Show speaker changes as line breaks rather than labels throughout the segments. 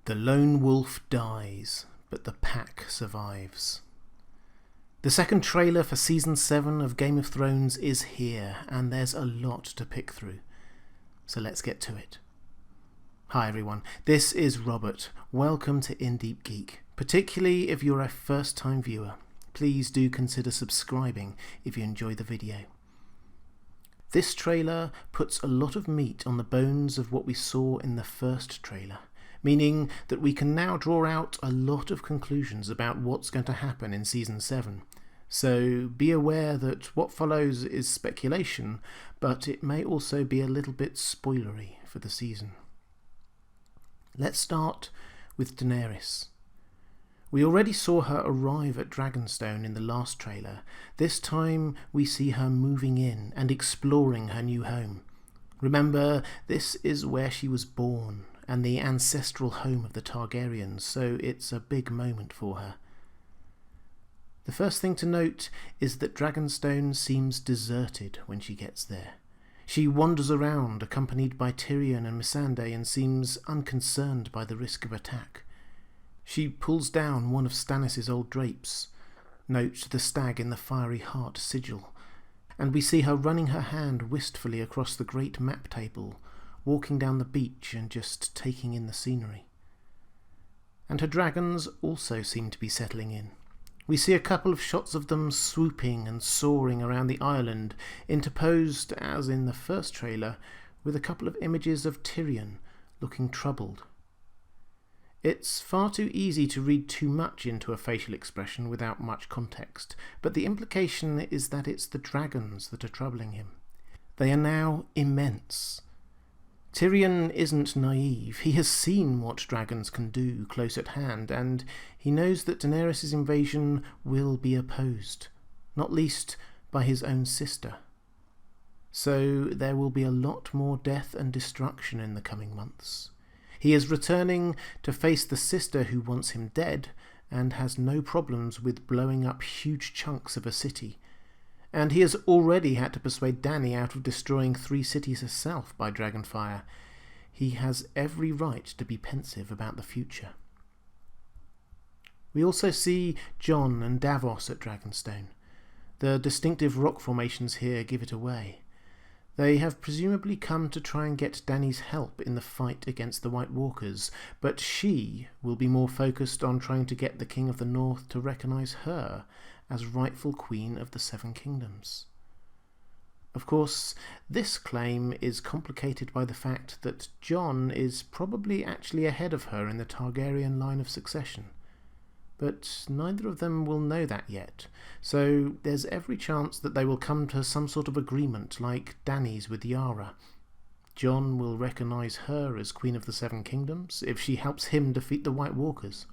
The lone wolf dies, but the pack survives. The second trailer for Season 7 of Game of Thrones is here, and there's a lot to pick through. So let's get to it. Hi everyone, this is Robert. Welcome to In Deep Geek. Particularly if you're a first-time viewer, please do consider subscribing if you enjoy the video. This trailer puts a lot of meat on the bones of what we saw in the first trailer, meaning that we can now draw out a lot of conclusions about what's going to happen in Season 7. So be aware that what follows is speculation, but it may also be a little bit spoilery for the season. Let's start with Daenerys. We already saw her arrive at Dragonstone in the last trailer. This time we see her moving in and exploring her new home. Remember, this is where she was born and the ancestral home of the Targaryens, so it's a big moment for her. The first thing to note is that Dragonstone seems deserted when she gets there. She wanders around accompanied by Tyrion and Missandei and seems unconcerned by the risk of attack. She pulls down one of Stannis' old drapes. Note the stag in the fiery heart sigil. And we see her running her hand wistfully across the great map table, walking down the beach and just taking in the scenery. And her dragons also seem to be settling in. We see a couple of shots of them swooping and soaring around the island, interposed, as in the first trailer, with a couple of images of Tyrion looking troubled. It's far too easy to read too much into a facial expression without much context, but the implication is that it's the dragons that are troubling him. They are now immense. Tyrion isn't naive. He has seen what dragons can do close at hand, and he knows that Daenerys' invasion will be opposed, not least by his own sister. So there will be a lot more death and destruction in the coming months. He is returning to face the sister who wants him dead and has no problems with blowing up huge chunks of a city. And he has already had to persuade Dany out of destroying 3 cities herself by dragonfire. He has every right to be pensive about the future. We also see Jon and Davos at Dragonstone. The distinctive rock formations here give it away. They have presumably come to try and get Dany's help in the fight against the White Walkers, but she will be more focused on trying to get the King of the North to recognise her as rightful Queen of the Seven Kingdoms. Of course, this claim is complicated by the fact that Jon is probably actually ahead of her in the Targaryen line of succession. But neither of them will know that yet, so there's every chance that they will come to some sort of agreement like Dany's with Yara. Jon will recognise her as Queen of the Seven Kingdoms if she helps him defeat the White Walkers.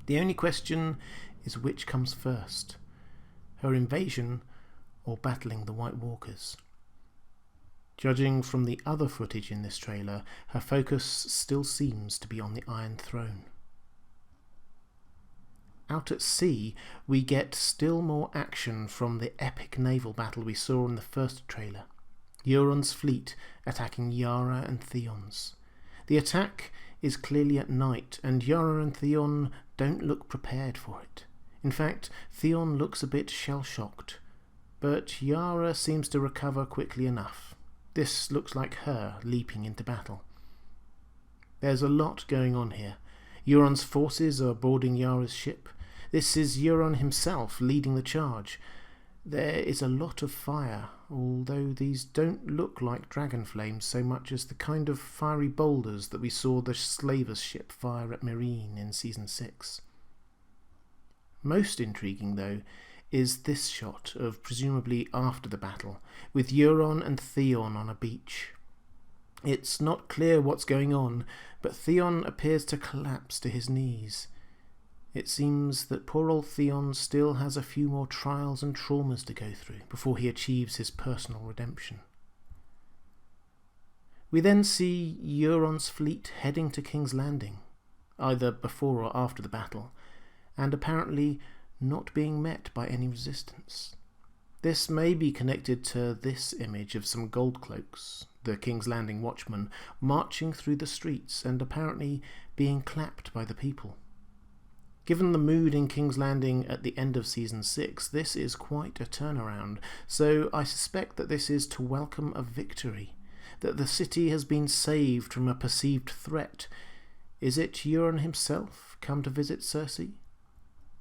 The only question is which comes first, her invasion or battling the White Walkers. Judging from the other footage in this trailer, her focus still seems to be on the Iron Throne. Out at sea, we get still more action from the epic naval battle we saw in the first trailer. Euron's fleet attacking Yara and Theon's. The attack is clearly at night, and Yara and Theon don't look prepared for it. In fact, Theon looks a bit shell-shocked, but Yara seems to recover quickly enough. This looks like her leaping into battle. There's a lot going on here. Euron's forces are boarding Yara's ship. This is Euron himself leading the charge. There is a lot of fire, although these don't look like dragon flames so much as the kind of fiery boulders that we saw the Slaver's ship fire at Meereen in Season 6. Most intriguing, though, is this shot of presumably after the battle, with Euron and Theon on a beach. It's not clear what's going on, but Theon appears to collapse to his knees. It seems that poor old Theon still has a few more trials and traumas to go through before he achieves his personal redemption. We then see Euron's fleet heading to King's Landing, either before or after the battle, and apparently not being met by any resistance. This may be connected to this image of some gold cloaks, the King's Landing watchman, marching through the streets and apparently being clapped by the people. Given the mood in King's Landing at the end of Season 6, this is quite a turnaround, so I suspect that this is to welcome a victory, that the city has been saved from a perceived threat. Is it Euron himself come to visit Cersei?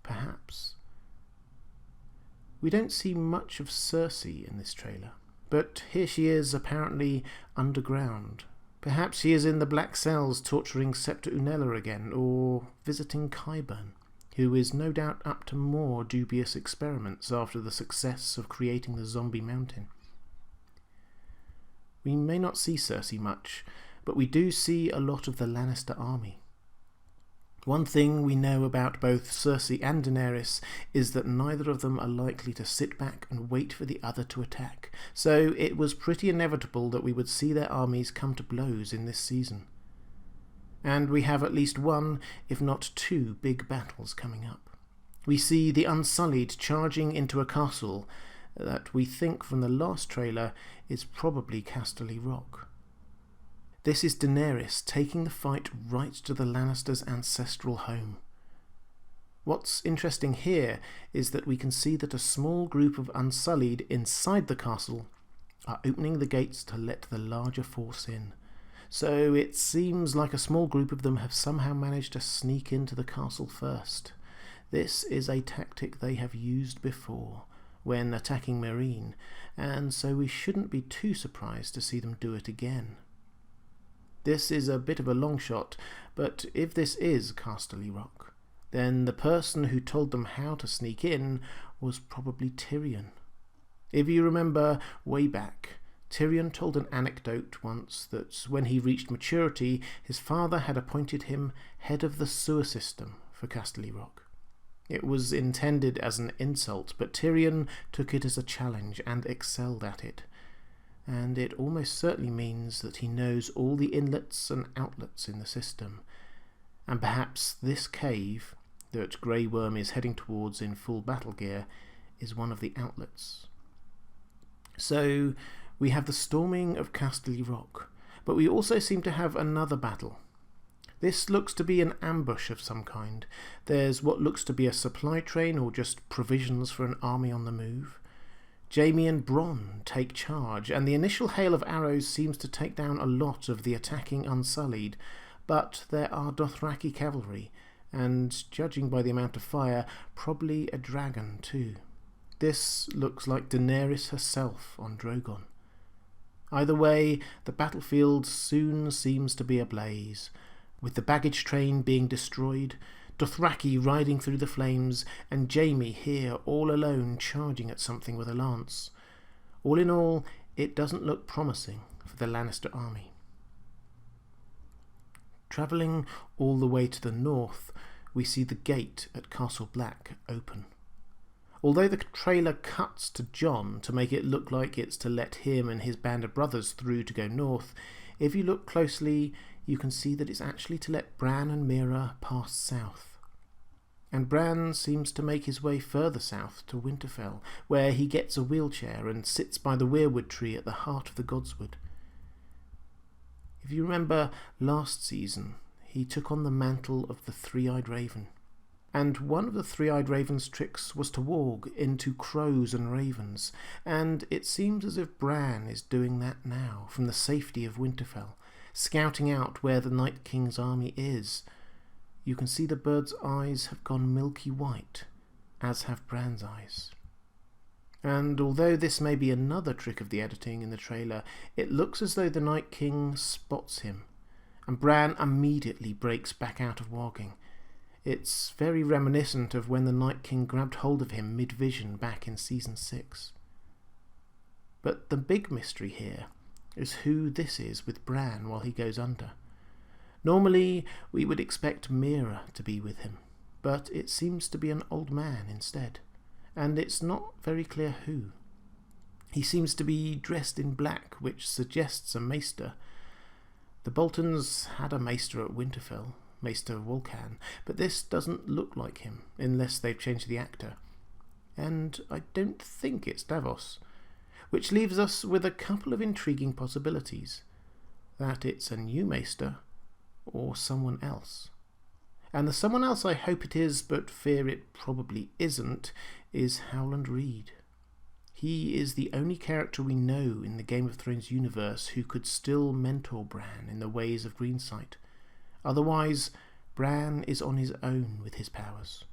Perhaps. We don't see much of Cersei in this trailer, but here she is apparently underground. Perhaps she is in the Black Cells torturing Septa Unella again, or visiting Qyburn, who is no doubt up to more dubious experiments after the success of creating the zombie mountain. We may not see Cersei much, but we do see a lot of the Lannister army. One thing we know about both Cersei and Daenerys is that neither of them are likely to sit back and wait for the other to attack, so it was pretty inevitable that we would see their armies come to blows in this season. And we have at least one, if not two, big battles coming up. We see the Unsullied charging into a castle that we think from the last trailer is probably Casterly Rock. This is Daenerys taking the fight right to the Lannisters' ancestral home. What's interesting here is that we can see that a small group of Unsullied inside the castle are opening the gates to let the larger force in. So it seems like a small group of them have somehow managed to sneak into the castle first. This is a tactic they have used before when attacking Meereen, and so we shouldn't be too surprised to see them do it again. This is a bit of a long shot, but if this is Casterly Rock, then the person who told them how to sneak in was probably Tyrion. If you remember way back, Tyrion told an anecdote once that when he reached maturity, his father had appointed him head of the sewer system for Casterly Rock. It was intended as an insult, but Tyrion took it as a challenge and excelled at it. And it almost certainly means that he knows all the inlets and outlets in the system. And perhaps this cave that Grey Worm is heading towards in full battle gear is one of the outlets. So we have the storming of Casterly Rock, but we also seem to have another battle. This looks to be an ambush of some kind. There's what looks to be a supply train or just provisions for an army on the move. Jaime and Bronn take charge, and the initial hail of arrows seems to take down a lot of the attacking Unsullied, but there are Dothraki cavalry, and, judging by the amount of fire, probably a dragon too. This looks like Daenerys herself on Drogon. Either way, the battlefield soon seems to be ablaze, with the baggage train being destroyed, Dothraki riding through the flames, and Jaime here all alone charging at something with a lance. All in all, it doesn't look promising for the Lannister army. Travelling all the way to the north, we see the gate at Castle Black open. Although the trailer cuts to Jon to make it look like it's to let him and his band of brothers through to go north, if you look closely, you can see that it's actually to let Bran and Meera pass south. And Bran seems to make his way further south to Winterfell, where he gets a wheelchair and sits by the weirwood tree at the heart of the Godswood. If you remember last season, he took on the mantle of the Three-Eyed Raven. And one of the Three-Eyed Raven's tricks was to warg into crows and ravens, and it seems as if Bran is doing that now from the safety of Winterfell, scouting out where the Night King's army is. You can see the bird's eyes have gone milky white, as have Bran's eyes. And although this may be another trick of the editing in the trailer, it looks as though the Night King spots him, and Bran immediately breaks back out of warging. It's very reminiscent of when the Night King grabbed hold of him mid-vision back in Season 6. But the big mystery here is who this is with Bran while he goes under. Normally, we would expect Meera to be with him, but it seems to be an old man instead, and it's not very clear who. He seems to be dressed in black, which suggests a maester. The Boltons had a maester at Winterfell, Maester Vulcan, but this doesn't look like him, unless they've changed the actor. And I don't think it's Davos. which leaves us with a couple of intriguing possibilities. That it's a new Maester, or someone else. And the someone else I hope it is, but fear it probably isn't, is Howland Reed. He is the only character we know in the Game of Thrones universe who could still mentor Bran in the ways of Greensight. Otherwise, Bran is on his own with his powers.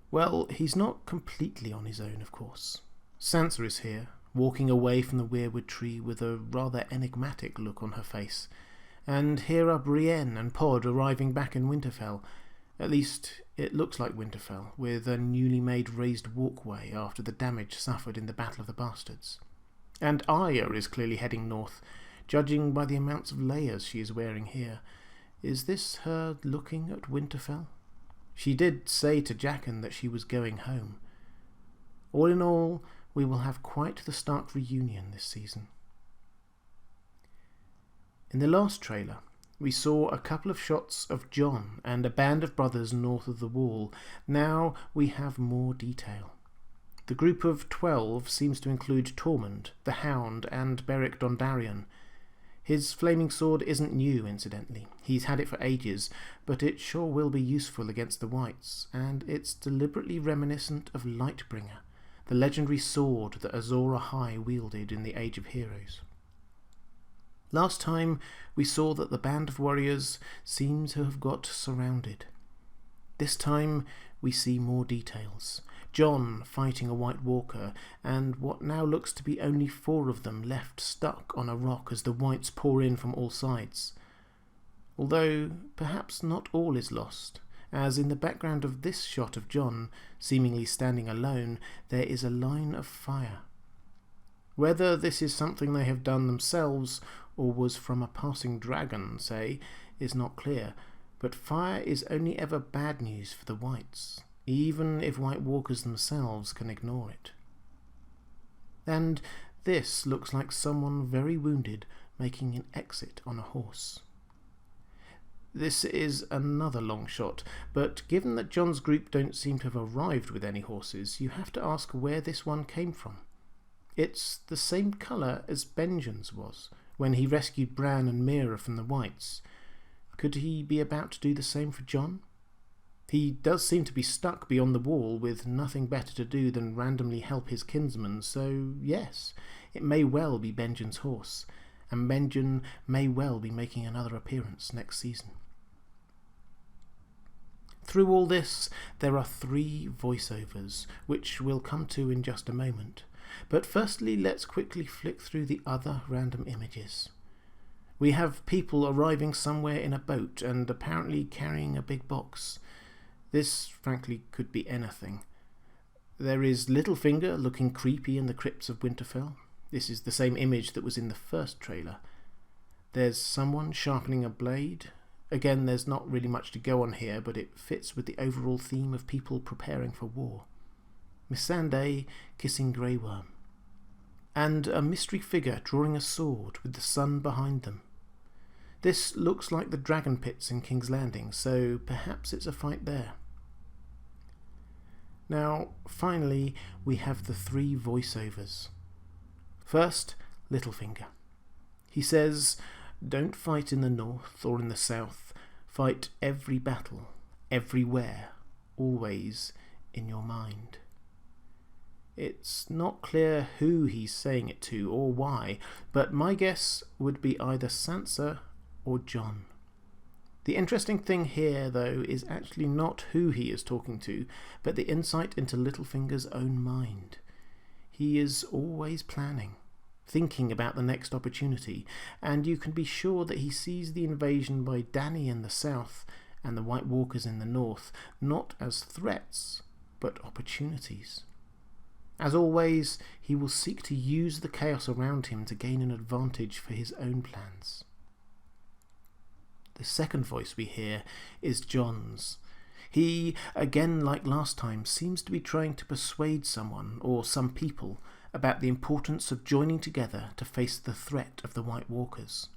Well, he's not completely on his own, of course. Sansa is here, walking away from the weirwood tree with a rather enigmatic look on her face. And here are Brienne and Pod arriving back in Winterfell. At least, it looks like Winterfell, with a newly made raised walkway after the damage suffered in the Battle of the Bastards. And Arya is clearly heading north, judging by the amounts of layers she is wearing here. Is this her looking at Winterfell? She did say to Jaqen that she was going home. All in all, we will have quite the Stark reunion this season. In the last trailer, we saw a couple of shots of Jon and a band of brothers north of the Wall. Now we have more detail. The group of 12 seems to include Tormund, the Hound, and Beric Dondarrion. His flaming sword isn't new, incidentally. He's had it for ages, but it sure will be useful against the Whites, and it's deliberately reminiscent of Lightbringer, the legendary sword that Azor Ahai wielded in the Age of Heroes. Last time we saw that the band of warriors seems to have got surrounded. This time we see more details. Jon fighting a White Walker, and what now looks to be only 4 of them left stuck on a rock as the Whites pour in from all sides. Although perhaps not all is lost, as in the background of this shot of Jon, seemingly standing alone, there is a line of fire. Whether this is something they have done themselves or was from a passing dragon, say, is not clear, but fire is only ever bad news for the Whites, even if White Walkers themselves can ignore it. And this looks like someone very wounded making an exit on a horse. This is another long shot, but given that Jon's group don't seem to have arrived with any horses, you have to ask where this one came from. It's the same colour as Benjen's was, when he rescued Bran and Meera from the Whites. Could he be about to do the same for Jon? He does seem to be stuck beyond the wall with nothing better to do than randomly help his kinsman, so yes, it may well be Benjen's horse, and Benjen may well be making another appearance next season. Through all this, there are 3 voiceovers, which we'll come to in just a moment. But firstly, let's quickly flick through the other random images. We have people arriving somewhere in a boat and apparently carrying a big box. This, frankly, could be anything. There is Littlefinger looking creepy in the crypts of Winterfell. This is the same image that was in the first trailer. There's someone sharpening a blade. Again, there's not really much to go on here, but it fits with the overall theme of people preparing for war. Missandei kissing Grey Worm. And a mystery figure drawing a sword with the sun behind them. This looks like the dragon pits in King's Landing, so perhaps it's a fight there. Now, finally, we have the 3 voiceovers. First, Littlefinger. He says, "Don't fight in the north or in the south. Fight every battle, everywhere, always in your mind." It's not clear who he's saying it to or why, but my guess would be either Sansa or Jon. The interesting thing here, though, is actually not who he is talking to, but the insight into Littlefinger's own mind. He is always planning, thinking about the next opportunity, and you can be sure that he sees the invasion by Dany in the south and the White Walkers in the north not as threats, but opportunities. As always, he will seek to use the chaos around him to gain an advantage for his own plans. The second voice we hear is Jon's. He, again like last time, seems to be trying to persuade someone, or some people, about the importance of joining together to face the threat of the White Walkers.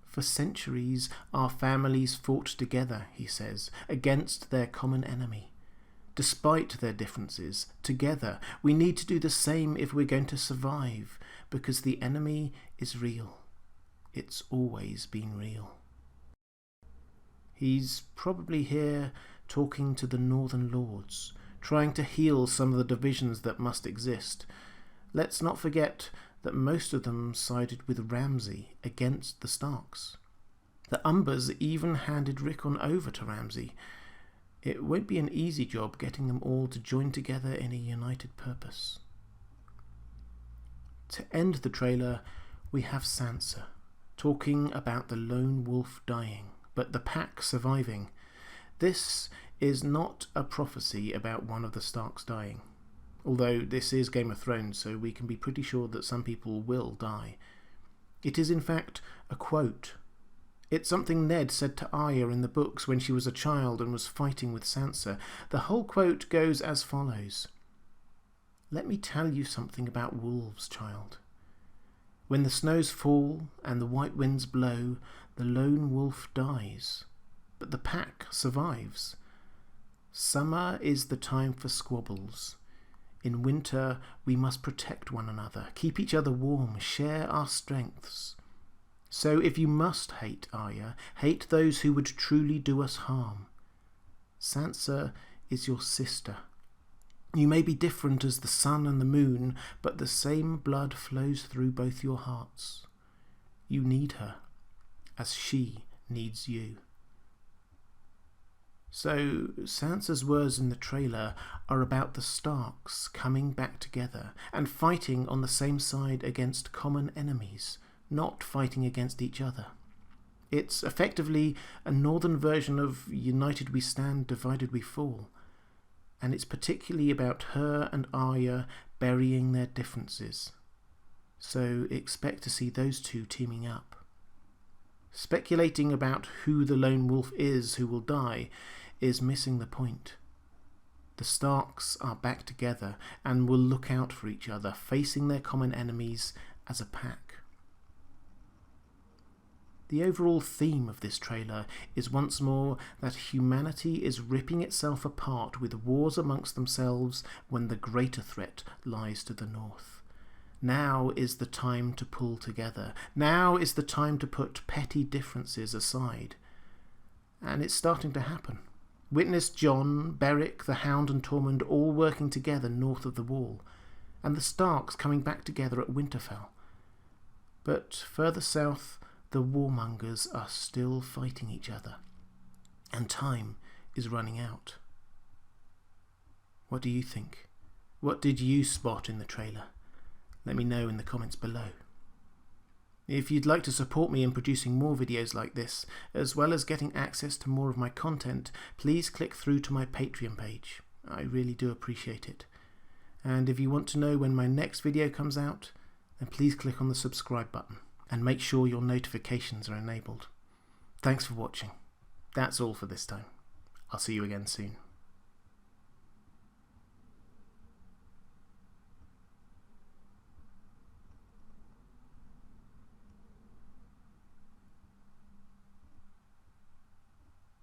"For centuries our families fought together," he says, "against their common enemy. Despite their differences, together we need to do the same if we're going to survive, because the enemy is real. It's always been real. He's probably here talking to the Northern Lords, trying to heal some of the divisions that must exist. Let's not forget that most of them sided with Ramsay against the Starks. The Umbers even handed Rickon over to Ramsay. It won't be an easy job getting them all to join together in a united purpose. To end the trailer, we have Sansa talking about the lone wolf dying, but the pack surviving. This is not a prophecy about one of the Starks dying, although this is Game of Thrones, so we can be pretty sure that some people will die. It is in fact a quote. It's something Ned said to Arya in the books when she was a child and was fighting with Sansa. The whole quote goes as follows: "Let me tell you something about wolves, child. When the snows fall and the white winds blow, the lone wolf dies, but the pack survives. Summer is the time for squabbles. In winter we must protect one another, keep each other warm, share our strengths. So if you must hate Arya, hate those who would truly do us harm. Sansa is your sister. You may be different as the sun and the moon, but the same blood flows through both your hearts. You need her, as she needs you." So Sansa's words in the trailer are about the Starks coming back together and fighting on the same side against common enemies, not fighting against each other. It's effectively a northern version of United we stand, divided we fall. And it's particularly about her and Arya burying their differences. So expect to see those two teaming up. Speculating about who the lone wolf is who will die is missing the point. The Starks are back together and will look out for each other, facing their common enemies as a pack. The overall theme of this trailer is once more that humanity is ripping itself apart with wars amongst themselves when the greater threat lies to the north. Now is the time to pull together. Now is the time to put petty differences aside. And it's starting to happen. Witness Jon, Beric, the Hound and Tormund all working together north of the Wall, and the Starks coming back together at Winterfell. But further south, the warmongers are still fighting each other, and time is running out. What do you think? What did you spot in the trailer? Let me know in the comments below. If you'd like to support me in producing more videos like this, as well as getting access to more of my content, please click through to my Patreon page. I really do appreciate it. And if you want to know when my next video comes out, then please click on the subscribe button and make sure your notifications are enabled. Thanks for watching. That's all for this time. I'll see you again soon.